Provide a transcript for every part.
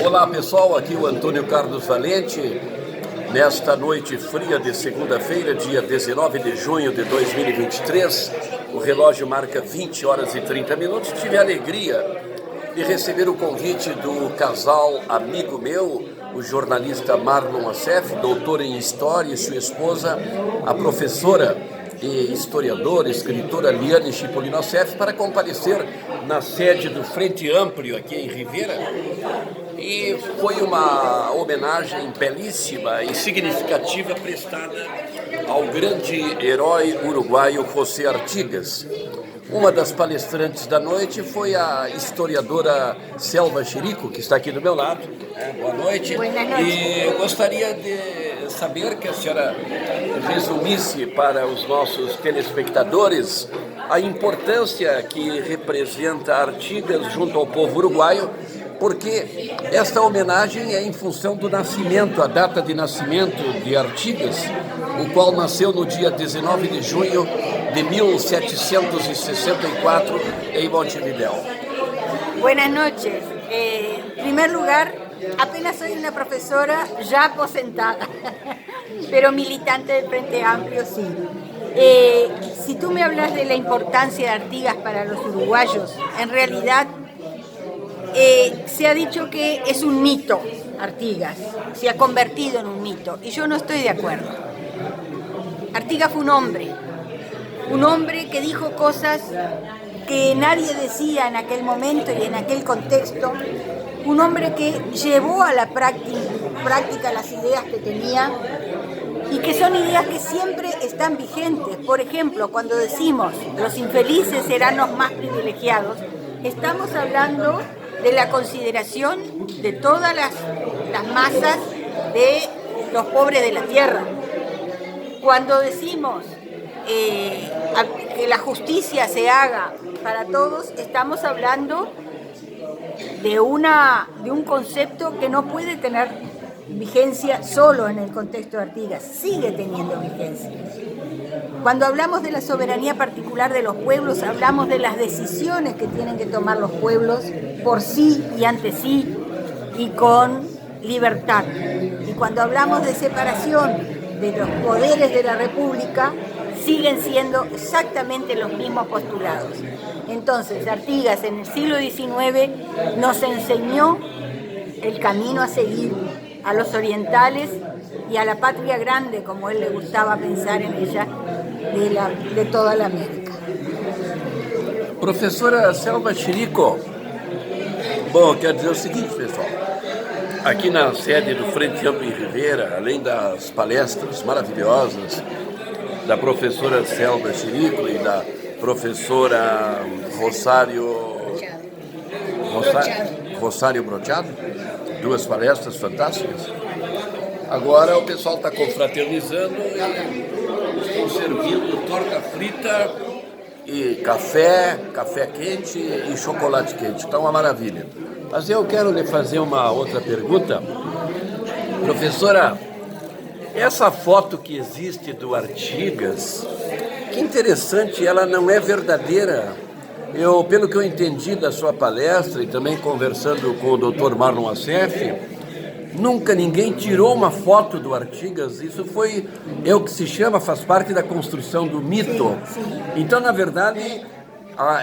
Olá pessoal, aqui o Antônio Carlos Valente, nesta noite fria de segunda-feira, dia 19 de junho de 2023, o relógio marca 20 horas e 30 minutos, tive a alegria de receber o convite do casal amigo meu, o jornalista Marlon Assef, doutor em História, e sua esposa, a professora e historiadora, escritora Liane Chipolino Assef, para comparecer na sede do Frente Amplio aqui em Rivera. E foi uma homenagem belíssima e significativa prestada ao grande herói uruguaio José Artigas. Uma das palestrantes da noite foi a historiadora Selva Chirico, que está aqui do meu lado. Boa noite. Boa noite. E eu gostaria de saber que a senhora resumisse para os nossos telespectadores a importância que representa Artigas junto ao povo uruguaio, porque esta homenagem é em função do nascimento, a data de nascimento de Artigas, o qual nasceu no dia 19 de junho de 1764 em Montevideo. Buenas noches. En primer lugar, apenas soy una profesora ya aposentada, pero militante del Frente Amplio sí. Si tú me hablas de la importancia de Artigas para los uruguayos, en realidad se ha dicho que es un mito, Artigas, se ha convertido en un mito, y yo no estoy de acuerdo. Artigas fue un hombre que dijo cosas que nadie decía en aquel momento y en aquel contexto, un hombre que llevó a la práctica las ideas que tenía y que son ideas que siempre están vigentes. Por ejemplo, cuando decimos los infelices serán los más privilegiados, estamos hablando de la consideración de todas las masas de los pobres de la tierra. Cuando decimos que la justicia se haga para todos, estamos hablando de un concepto que no puede tener vigencia solo en el contexto de Artigas, sigue teniendo vigencia. Cuando hablamos de la soberanía particular de los pueblos, hablamos de las decisiones que tienen que tomar los pueblos por sí y ante sí y con libertad. Y cuando hablamos de separación de los poderes de la República, siguen siendo exactamente los mismos postulados. Entonces, Artigas en el siglo XIX nos enseñó el camino a seguir a los orientales y a la patria grande, como él le gustaba pensar en ella, de toda la América. Professora Selva Chirico, bom, quero dizer o seguinte, pessoal. Aqui na sede do Frente Amplo em Rivera, além das palestras maravilhosas da professora Selva Chirico e da professora Rosário Brochado, duas palestras fantásticas. Agora o pessoal está confraternizando e estão servindo torta frita e café quente e chocolate quente. Está uma maravilha. Mas eu quero lhe fazer uma outra pergunta. Professora, essa foto que existe do Artigas, que interessante, ela não é verdadeira. Pelo que eu entendi da sua palestra e também conversando com o Dr. Marlon Assef, nunca ninguém tirou uma foto do Artigas. Isso é o que se chama, faz parte da construção do mito. Sim. Então, na verdade,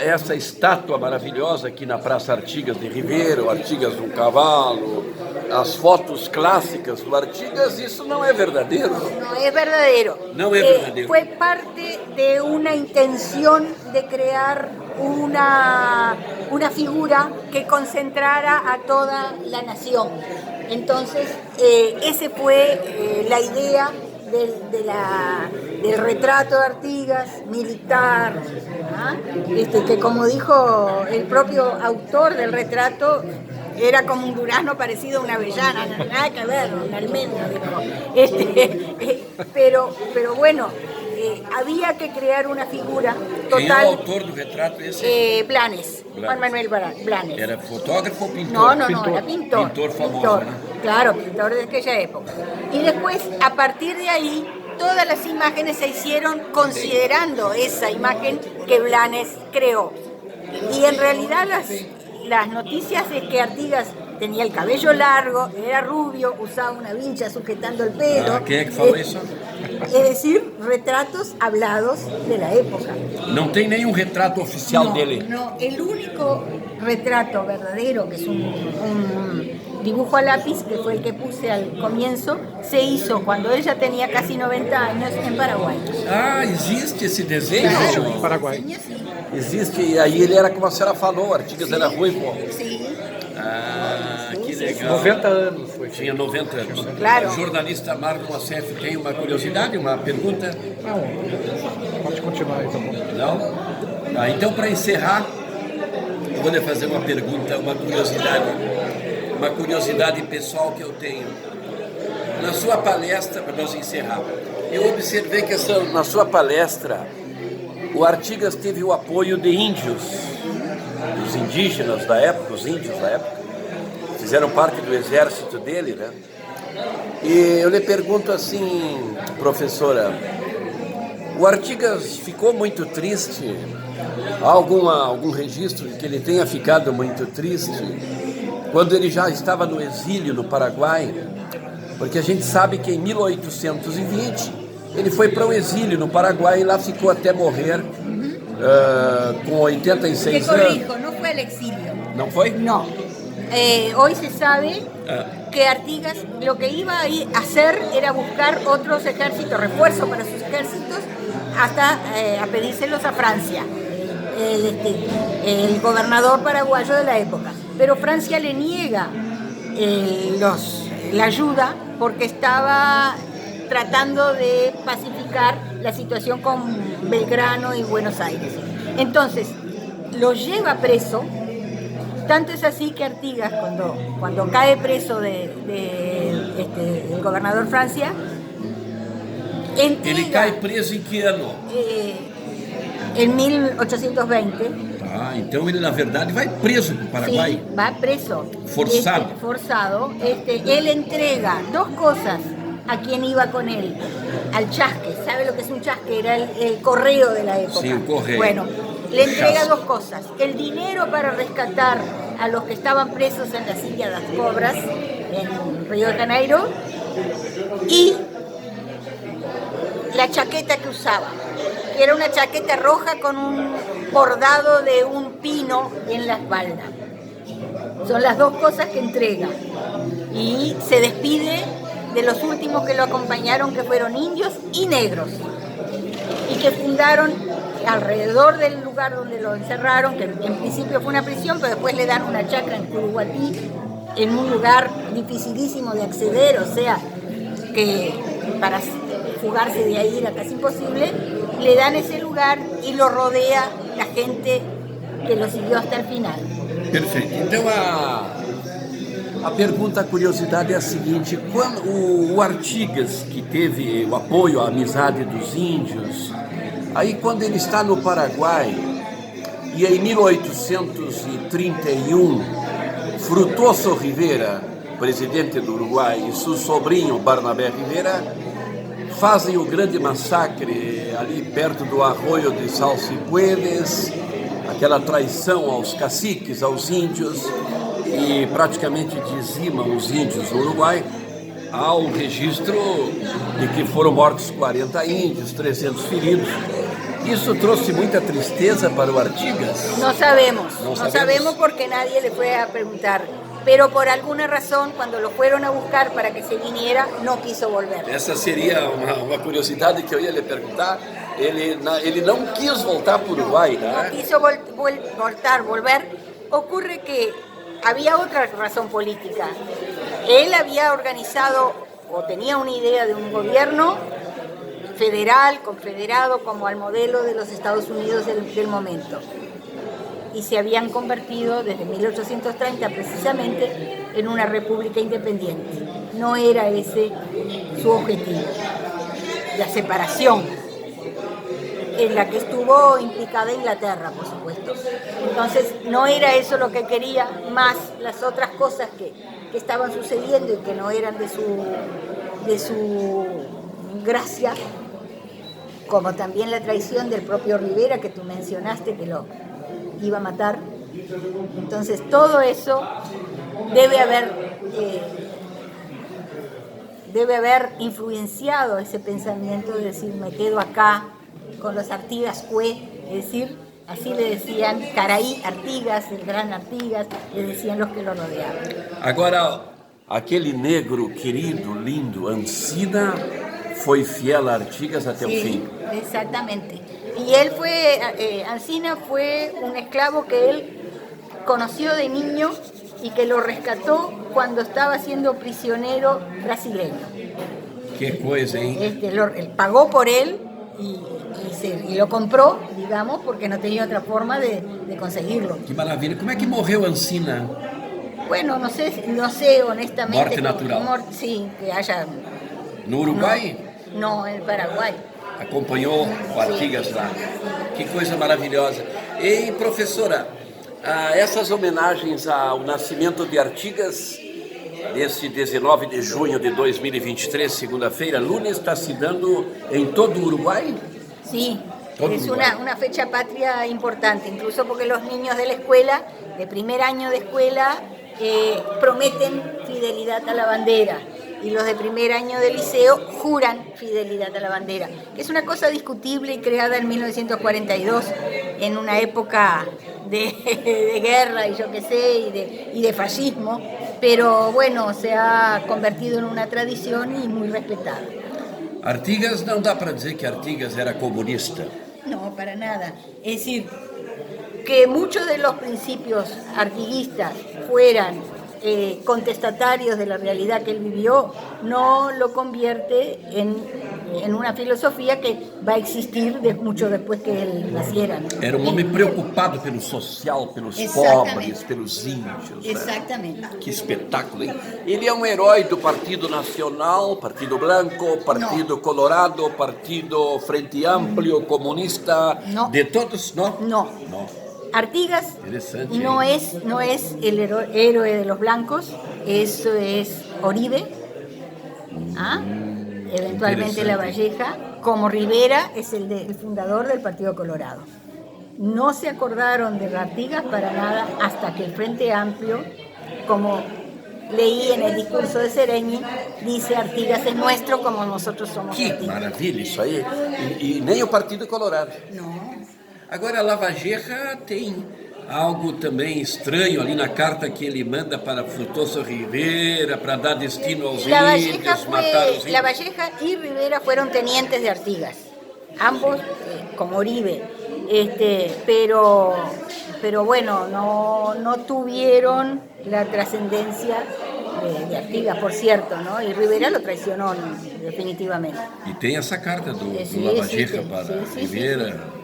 essa estátua maravilhosa aqui na Praça Artigas de Rivera, o Artigas num cavalo, as fotos clássicas do Artigas, isso não é verdadeiro. No es verdadero. No es verdadero. Fue parte de una intención de crear una figura que concentrara a toda la nación. Entonces, ese fue la idea del retrato de Artigas, militar, que como dijo el propio autor del retrato, era como un durazno parecido a una avellana, nada que ver, un almendro, dijo. Pero bueno, había que crear una figura total. ¿Quién era el autor del retrato ese? Blanes, Juan Manuel Blanes. ¿Era fotógrafo o pintor? No, era pintor. Pintor famoso, pintor, ¿no? Claro, pintor de aquella época. Y después, a partir de ahí, todas las imágenes se hicieron considerando esa imagen que Blanes creó. Y en realidad las noticias es que Artigas tenía el cabello largo, era rubio, usaba una vincha sujetando el pelo. Quem é que falou isso? Es decir, retratos hablados de la época. Não tem nenhum retrato oficial dele. No, el único retrato verdadero, que es un dibujo a lápiz, que fue el que puse al comienzo, se hizo cuando él ya tenía casi 90 años en Paraguay. Ah, existe esse desenho? Claro, no Paraguai. ese diseño sí. Existe, e aí ele era como a senhora falou, o Artigas era ruivo. Sí. Ah, que legal. 90 anos foi. Tinha 90 anos. Claro. O jornalista Marco Assef tem uma curiosidade, uma pergunta? Não, pode continuar aí, tá bom. Não? Ah, então, para encerrar, eu vou lhe fazer uma pergunta, uma curiosidade pessoal que eu tenho. Na sua palestra, para nós encerrar, eu observei que na sua palestra, o Artigas teve o apoio de índios, dos indígenas da época, os índios da época, fizeram parte do exército dele, né? E eu lhe pergunto assim, professora, o Artigas ficou muito triste? Há algum registro de que ele tenha ficado muito triste quando ele já estava no exílio no Paraguai? Porque a gente sabe que em 1820 ele foi para o exílio no Paraguai e lá ficou até morrer com 86 Te anos. corrijo, no fue al exilio. Não foi? No. Hoy se sabe que Artigas lo que iba a hacer era buscar otros ejércitos, refuerzos para sus ejércitos, hasta a pedírselos a Francia, el gobernador paraguayo de la época. Pero Francia le niega la ayuda porque estaba tratando de pacificar la situación con Belgrano y Buenos Aires. Entonces, lo lleva preso. Tanto es así que Artigas, cuando cae preso del gobernador Francia, entrega, Ele cai preso em que ano? en 1820. Ah, então ele na verdade vai preso para o Paraguai. Sí, va preso. Forzado. Forzado. Él entrega dos cosas a quien iba con él. Al chasque. ¿Sabe lo que es un chasque? Era el correo de la época. Sí, un correo. Bueno, le entrega Chasque. dos cosas. El dinero para rescatar a los que estaban presos en la silla de las Cobras, en Río de Janeiro, y la chaqueta que usaba, que era una chaqueta roja con un bordado de un pino en la espalda. Son las dos cosas que entrega. Y se despide de los últimos que lo acompañaron, que fueron indios y negros, y que fundaron alrededor del lugar donde lo encerraron, que en principio fue una prisión, pero después le dan una chacra en Curuguatí, en un lugar dificilísimo de acceder, o sea, que para fugarse de ahí era casi imposible. Le dan ese lugar y lo rodea la gente que lo siguió hasta el final. Perfeito. Então a pergunta, a curiosidade é a seguinte: quando o Artigas, que teve o apoio, a amizade dos índios, aí quando ele está no Paraguai, e em 1831, Frutuoso Rivera, presidente do Uruguai, e seu sobrinho Barnabé Rivera fazem o grande massacre ali perto do arroio de Salsipuedes, aquela traição aos caciques, aos índios, e praticamente dizimam os índios no Uruguai. Há um registro de que foram mortos 40 índios, 300 feridos. Isso trouxe muita tristeza para o Artigas. No sabemos, No no sabemos porque nadie le fue a preguntar. Pero por alguna razón, cuando lo fueron a buscar para que se viniera, no quiso volver. Essa seria uma curiosidade que eu ia lhe perguntar. Ele não quis voltar para o Uruguai, No né? quiso volver. Ocurre que había otra razón política. Él había organizado o tenía una idea de un gobierno federal, confederado, como al modelo de los Estados Unidos del momento. Y se habían convertido desde 1830 precisamente en una república independiente. No era ese su objetivo, la separación, en la que estuvo implicada Inglaterra, por supuesto. Entonces no era eso lo que quería, más las otras cosas que estaban sucediendo y que no eran de su gracia, como también la traición del propio Rivera, que tú mencionaste, que lo iba a matar. Entonces todo eso debe haber influenciado ese pensamiento de decir, me quedo acá con los Artigas Cue, es decir, así le decían Caraí Artigas, el gran Artigas, le decían los que lo rodeaban. Agora, aquele negro querido, lindo, Ancina, foi fiel a Artigas até o fim. Exactamente. Y él Ancina fue un esclavo que él conoció de niño y que lo rescató cuando estaba siendo prisionero brasileño. Que coisa, hein? Él pagó por él y lo compró, digamos, porque no tenía otra forma de conseguirlo. Que maravilha. Como é que morreu Ancina? Bueno, no sé honestamente. Morte natural. Sí, que haya... No Uruguai? No, en Paraguai. Acompanhou o Artigas lá. Que coisa maravilhosa. E, professora, essas homenagens ao nascimento de Artigas, nesse 19 de junho de 2023, segunda-feira, lunes, está se dando em todo o Uruguai? Sí, es una fecha patria importante, incluso porque los niños de la escuela, de primer año de escuela, prometen fidelidad a la bandera. Y los de primer año de liceo juran fidelidad a la bandera, que es una cosa discutible y creada en 1942, en una época de guerra y yo qué sé, y de fascismo, pero bueno, se ha convertido en una tradición y muy respetada. Artigas, não dá para dizer que Artigas era comunista. No, para nada. Es decir, que muchos de los principios artiguistas fueran contestatarios de la realidad que él vivió, no lo convierte en una filosofía que va a existir mucho después que él naciera, ¿no? Era um homem preocupado pelo social, pelos pobres, pelos índios. Exatamente. Né? Que espetáculo, hein? Ele é um herói do Partido Nacional, Partido Branco, Partido Colorado, Partido Frente Amplio, Comunista, de todos, ¿no? No. Artigas no es el héroe de los blancos, eso es Oribe, eventualmente Lavalleja, como Rivera es el fundador del Partido Colorado. No se acordaron de Artigas para nada hasta que el Frente Amplio, como leí en el discurso de Sereñi, dice Artigas es nuestro como nosotros somos. Que maravilha isso aí! E nem o Partido Colorado. Não. Agora, Lavalleja tem algo também estranho ali na carta que ele manda para Frutoso Rivera, para dar destino aos índios, matar os índios. Lavalleja y Rivera fueron tenientes de Artigas, ambos como Oribe, pero bueno, no tuvieron la trascendencia de Artigas, por cierto, ¿no? Y Rivera lo traicionó, ¿no? Definitivamente. E tem essa carta do Lavalleja para Rivera.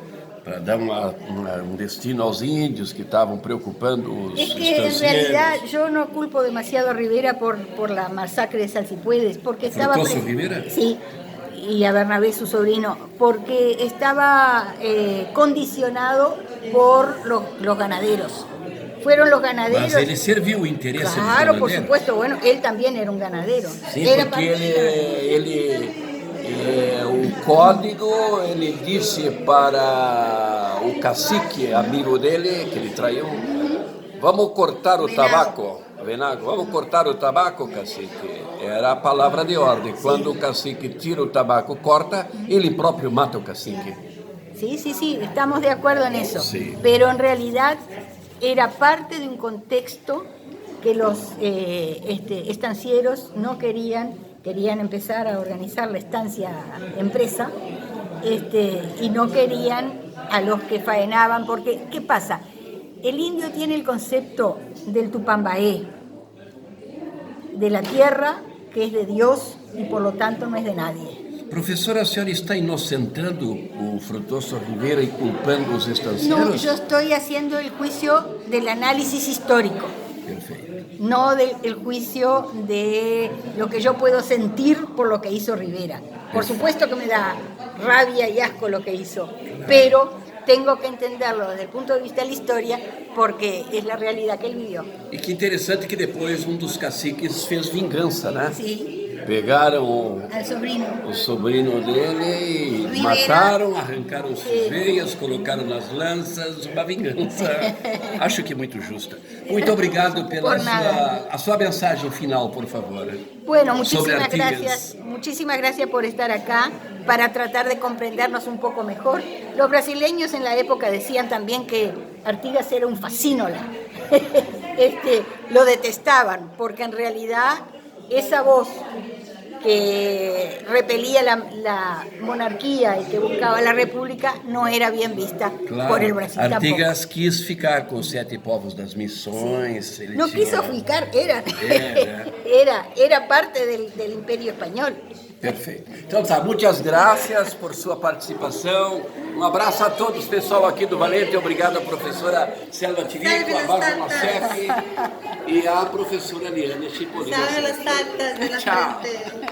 Para dar un destino a los indios que estaban preocupando los Es que en realidad yo no culpo demasiado a Rivera por la masacre de Salsipuedes, porque estaba... Rivera? Sí, y a Bernabé, su sobrino, porque estaba condicionado por los ganaderos. Fueron los ganaderos... Mas ele serviu o interesse dos ganaderos. Claro, por supuesto, bueno, él también era un ganadero. Sí, porque o código, ele disse para o cacique, amigo dele, que ele traiu, vamos cortar o tabaco, Venago, vamos cortar o tabaco, cacique. Era a palavra de ordem. Quando o cacique tira o tabaco, corta, ele próprio mata o cacique. Sí, estamos de acuerdo en eso. Sí. Pero en realidad era parte de un contexto que los estancieros no querían empezar a organizar la estancia empresa, y no querían a los que faenaban, porque ¿qué pasa? El indio tiene el concepto del Tupambaé, de la tierra que es de Dios y por lo tanto no es de nadie. Professora, a senhora está inocentando o Frutoso Rivera y culpando os estancieros? No, yo estoy haciendo el juicio del análisis histórico. Perfecto. No del juicio de lo que yo puedo sentir por lo que hizo Rivera. Por supuesto que me da rabia y asco lo que hizo, pero tengo que entenderlo desde el punto de vista de la historia porque es la realidad que él vivió. E que interessante que depois dos caciques fez vingança, né? Sí. Pegaram al sobrino. o sobrinho dele e Rivera. mataram, arrancaram suas veias, colocaram nas lanças, uma vingança. Acho que muito justa. Muito obrigado pela Por nada. a sua mensagem final, por favor. Bueno, Sobre muchísimas gracias por estar acá para tratar de comprendernos un poco mejor. Los brasileños en la época decían también que Artigas era un fascínola. Lo detestaban porque en realidad esa voz que repelía la monarquía y que buscaba la república no era bien vista por el Brasil Artigas tampoco. quis ficar com os 7 povos das missões. Ele No tinha... quiso ficar, era parte del Imperio Español. Perfeito. Então tá, muitas graças por sua participação. Um abraço a todos, pessoal aqui do Valente. Obrigado à professora Selva Tirico, a Bárbara Macef e à professora Liane Chipolina. Salve las altas de la Tchau. frente.